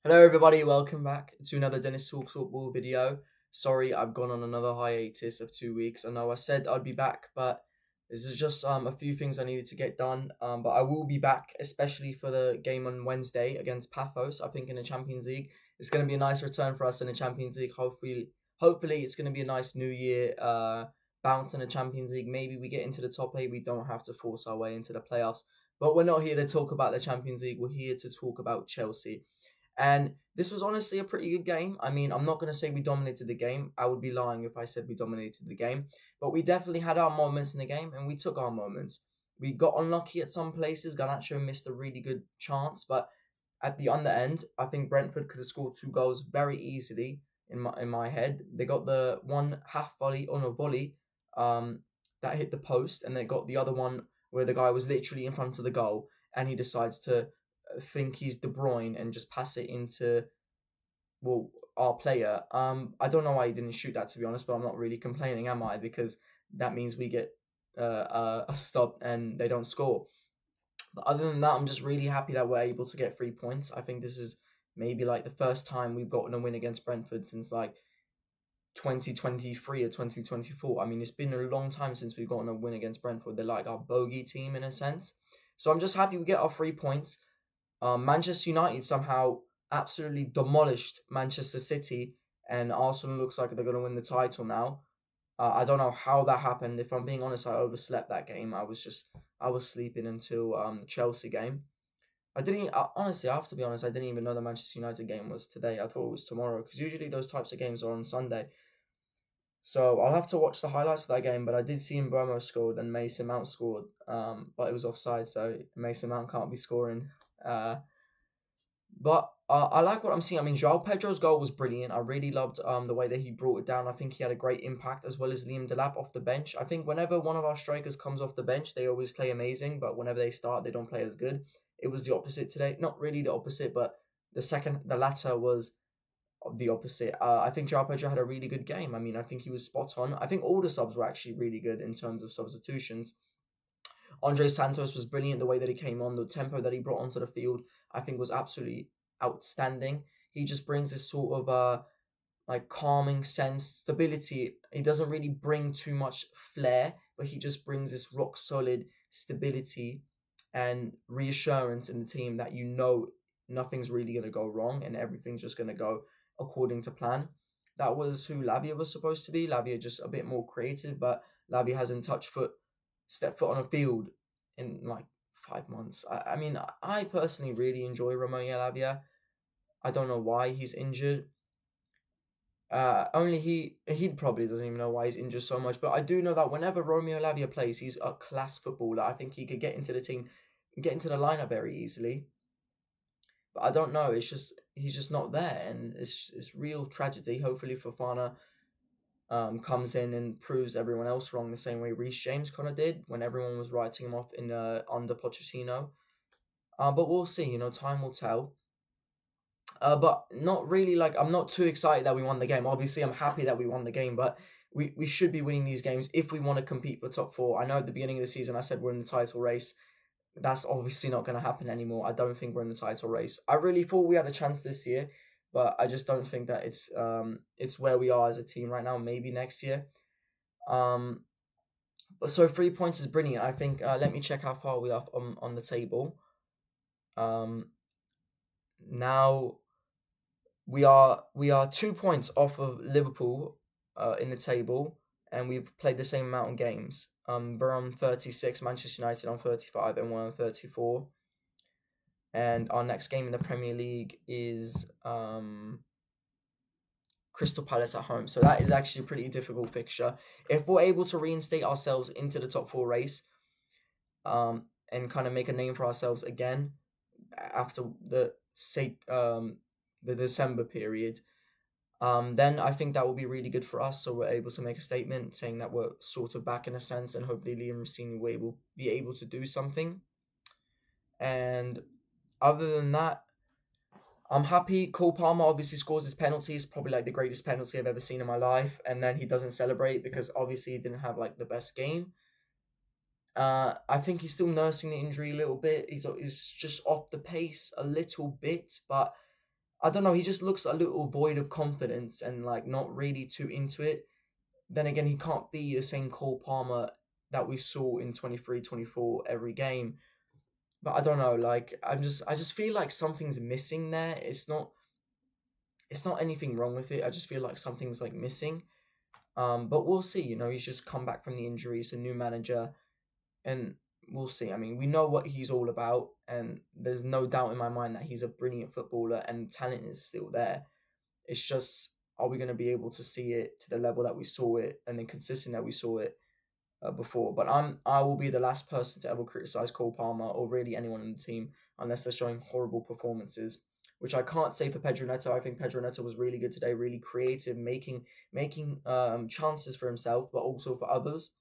Hello, everybody. Welcome back to another Deniz.Talks.Football video. Sorry, I've gone on another hiatus of 2 weeks. I know I said I'd be back, but this is just a few things I needed to get done. But I will be back, especially for the game on Wednesday against Paphos. I think in the Champions League, it's going to be a nice return for us in the Champions League. Hopefully, it's going to be a nice New Year bounce in the Champions League. Maybe we get into the top eight. We don't have to force our way into the playoffs. But we're not here to talk about the Champions League. We're here to talk about Chelsea. And this was honestly a pretty good game. I mean, I'm not going to say we dominated the game. I would be lying if I said we dominated the game. But we definitely had our moments in the game, and we took our moments. We got unlucky at some places. Garnacho missed a really good chance, but at the other end, I think Brentford could have scored two goals very easily. In my head, they got the one half volley on a volley, that hit the post, and they got the other one where the guy was literally in front of the goal, and he decides to think he's De Bruyne and just pass it into our player. I don't know why he didn't shoot that, to be honest, but I'm not really complaining, am I? Because that means we get a stop and they don't score. But other than that, I'm just really happy that we're able to get 3 points. I think this is maybe like the first time we've gotten a win against Brentford since like 2023 or 2024. I mean, it's been a long time since we've gotten a win against Brentford. They're like our bogey team in a sense. So I'm just happy we get our 3 points. Manchester United somehow absolutely demolished Manchester City, and Arsenal looks like they're going to win the title now. I don't know how that happened. If I'm being honest, I overslept that game. I was sleeping until the Chelsea game. I didn't honestly. I have to be honest. I didn't even know the Manchester United game was today. I thought it was tomorrow because usually those types of games are on Sunday. So I'll have to watch the highlights for that game. But I did see Mbomo scored and Mason Mount scored. But it was offside, so Mason Mount can't be scoring. But I like what I'm seeing. I mean, João Pedro's goal was brilliant. I really loved the way that he brought it down. I think he had a great impact, as well as Liam Delap off the bench. I think whenever one of our strikers comes off the bench, they always play amazing. But whenever they start, they don't play as good. It was the opposite today. Not really the opposite, but the latter was the opposite. I think João Pedro had a really good game. I mean, I think he was spot on. I think all the subs were actually really good in terms of substitutions. Andre Santos was brilliant. The way that he came on, the tempo that he brought onto the field, I think was absolutely outstanding. He just brings this sort of like calming sense, stability. He doesn't really bring too much flair, but he just brings this rock solid stability and reassurance in the team that you know nothing's really going to go wrong and everything's just going to go according to plan. That was who Lavia was supposed to be. Lavia just a bit more creative, but Lavia hasn't stepped foot on a field in like 5 months. I mean, I personally really enjoy Romeo Lavia. I don't know why he's injured. Only he probably doesn't even know why he's injured so much. But I do know that whenever Romeo Lavia plays, he's a class footballer. I think he could get into the team, get into the lineup very easily. But I don't know. It's just he's just not there, and it's real tragedy. Hopefully, Fofana comes in and proves everyone else wrong the same way Reece James kind of did when everyone was writing him off in under Pochettino. But we'll see. Time will tell. But not really. Like, I'm not too excited that we won the game. Obviously, I'm happy that we won the game, but we should be winning these games if we want to compete for top four. I know at the beginning of the season I said we're in the title race. That's obviously not going to happen anymore. I don't think we're in the title race. I really thought we had a chance this year, but I just don't think that it's where we are as a team right now. Maybe next year. But so 3 points is brilliant. I think. Let me check how far we are on the table. Now we are 2 points off of Liverpool in the table, and we've played the same amount of games. We're on 36, Manchester United on 35, and we're on 34. And our next game in the Premier League is Crystal Palace at home. So that is actually a pretty difficult fixture. If we're able to reinstate ourselves into the top four race, and kind of make a name for ourselves again after the December period, then I think that will be really good for us. So we're able to make a statement saying that we're sort of back in a sense, and hopefully Liam Rossini will be able to do something. And other than that, I'm happy. Cole Palmer obviously scores his penalty. It's probably like the greatest penalty I've ever seen in my life. And then he doesn't celebrate because obviously he didn't have like the best game. I think he's still nursing the injury a little bit. He's just off the pace a little bit, but I don't know, he just looks a little void of confidence and like not really too into it. Then again, he can't be the same Cole Palmer that we saw in 23-24 every game. But I don't know, like I just feel like something's missing there. It's not anything wrong with it. I just feel like something's like missing. But we'll see. He's just come back from the injury. It's a new manager, and we'll see. I mean, we know what he's all about, and there's no doubt in my mind that he's a brilliant footballer, and talent is still there. It's just, are we going to be able to see it to the level that we saw it, and the consistent that we saw it before? But I will be the last person to ever criticize Cole Palmer or really anyone in the team unless they're showing horrible performances, which I can't say for Pedro Neto. I think Pedro Neto was really good today, really creative, making chances for himself, but also for others.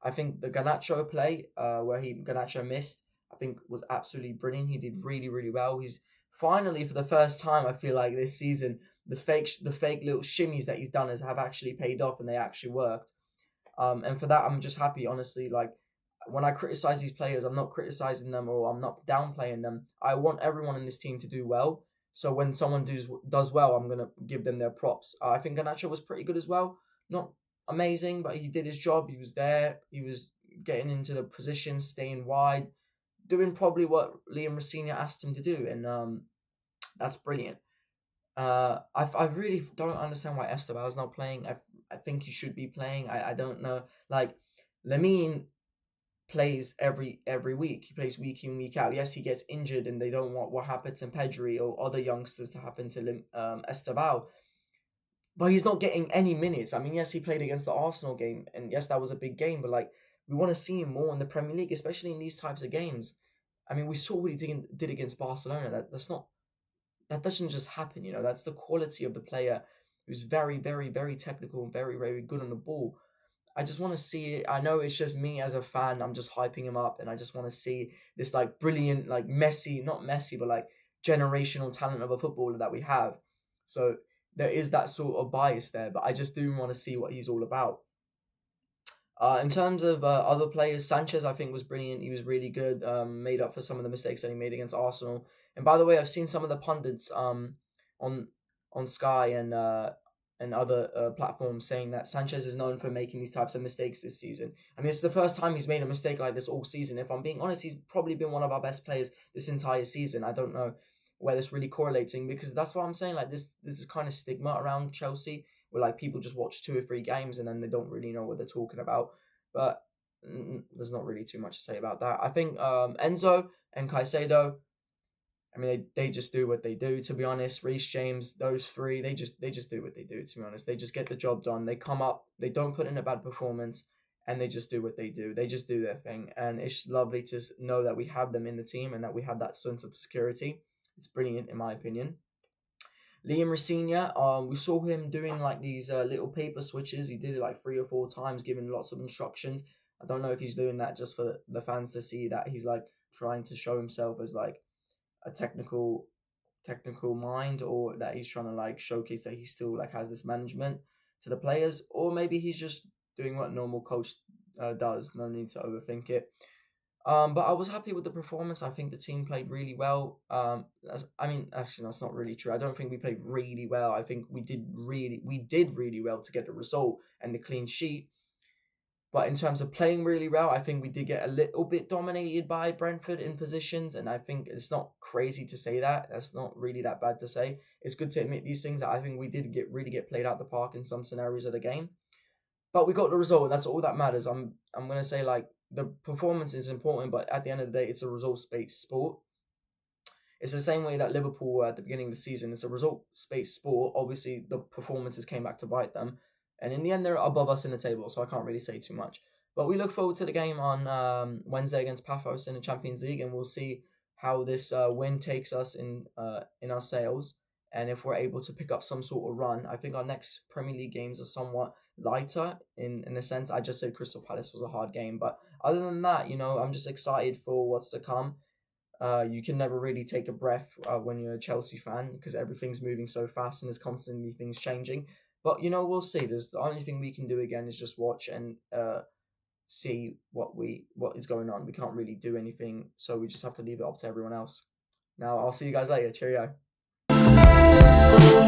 I think the Garnacho play, where Garnacho missed, I think was absolutely brilliant. He did really, really well. He's finally, for the first time, I feel like this season, the fake little shimmies that he's done have actually paid off, and they actually worked. And for that, I'm just happy, honestly. Like, when I criticize these players, I'm not criticizing them or I'm not downplaying them. I want everyone in this team to do well. So when someone does well, I'm gonna give them their props. I think Garnacho was pretty good as well. Not amazing, but he did his job. He was there. He was getting into the position, staying wide, doing probably what Liam Rossini asked him to do, and that's brilliant. I really don't understand why Estebal's not playing. I think he should be playing. I don't know. Like, Lamine plays every week. He plays week in, week out. Yes, he gets injured, and they don't want what happened to Pedri or other youngsters to happen to Estebao. But he's not getting any minutes. I mean, yes, he played against the Arsenal game, and yes, that was a big game. But like, we want to see him more in the Premier League, especially in these types of games. I mean, we saw what he did against Barcelona. That doesn't just happen. That's the quality of the player, who's very, very, very technical and very, very good on the ball. I just want to see it. I know it's just me as a fan. I'm just hyping him up, and I just want to see this like brilliant, like Messi, not Messi, but like generational talent of a footballer that we have. So there is that sort of bias there, but I just do want to see what he's all about. In terms of other players, Sanchez I think was brilliant. He was really good. Made up for some of the mistakes that he made against Arsenal. And by the way, I've seen some of the pundits on Sky and other platforms saying that Sanchez is known for making these types of mistakes this season. And this is the first time he's made a mistake like this all season. If I'm being honest, he's probably been one of our best players this entire season. I don't know where this really correlating, because that's what I'm saying. Like, this is kind of stigma around Chelsea, where like people just watch 2 or 3 games and then they don't really know what they're talking about. But there's not really too much to say about that. I think Enzo and Caicedo, I mean, they just do what they do, to be honest. Reece James, those three, they just do what they do, to be honest. They just get the job done. They come up, they don't put in a bad performance, and they just do what they do. They just do their thing. And it's lovely to know that we have them in the team and that we have that sense of security. It's brilliant, in my opinion. Liam Rossini, we saw him doing like these little paper switches. He did it like 3 or 4 times, giving lots of instructions. I don't know if he's doing that just for the fans to see that he's like trying to show himself as like a technical mind, or that he's trying to like showcase that he still like has this management to the players, or maybe he's just doing what a normal coach does. No need to overthink it. But I was happy with the performance. I think the team played really well. I mean, actually, that's not really true. I don't think we played really well. I think we did really well to get the result and the clean sheet. But in terms of playing really well, I think we did get a little bit dominated by Brentford in positions, and I think it's not crazy to say that. That's not really that bad to say. It's good to admit these things. That I think we did really get played out the park in some scenarios of the game, but we got the result. That's all that matters. I'm gonna say, like, the performance is important, but at the end of the day, it's a results-based sport. It's the same way that Liverpool were at the beginning of the season. It's a results-based sport. Obviously, the performances came back to bite them. And in the end, they're above us in the table, so I can't really say too much. But we look forward to the game on Wednesday against Paphos in the Champions League, and we'll see how this win takes us in our sails, and if we're able to pick up some sort of run. I think our next Premier League games are somewhat lighter in a sense. I just said Crystal Palace was a hard game, but other than that, I'm just excited for what's to come. You can never really take a breath when you're a Chelsea fan, because everything's moving so fast and there's constantly things changing. But we'll see. There's the only thing we can do again is just watch and see what is going on. We can't really do anything, so we just have to leave it up to everyone else. Now, I'll see you guys later. Cheerio. Football.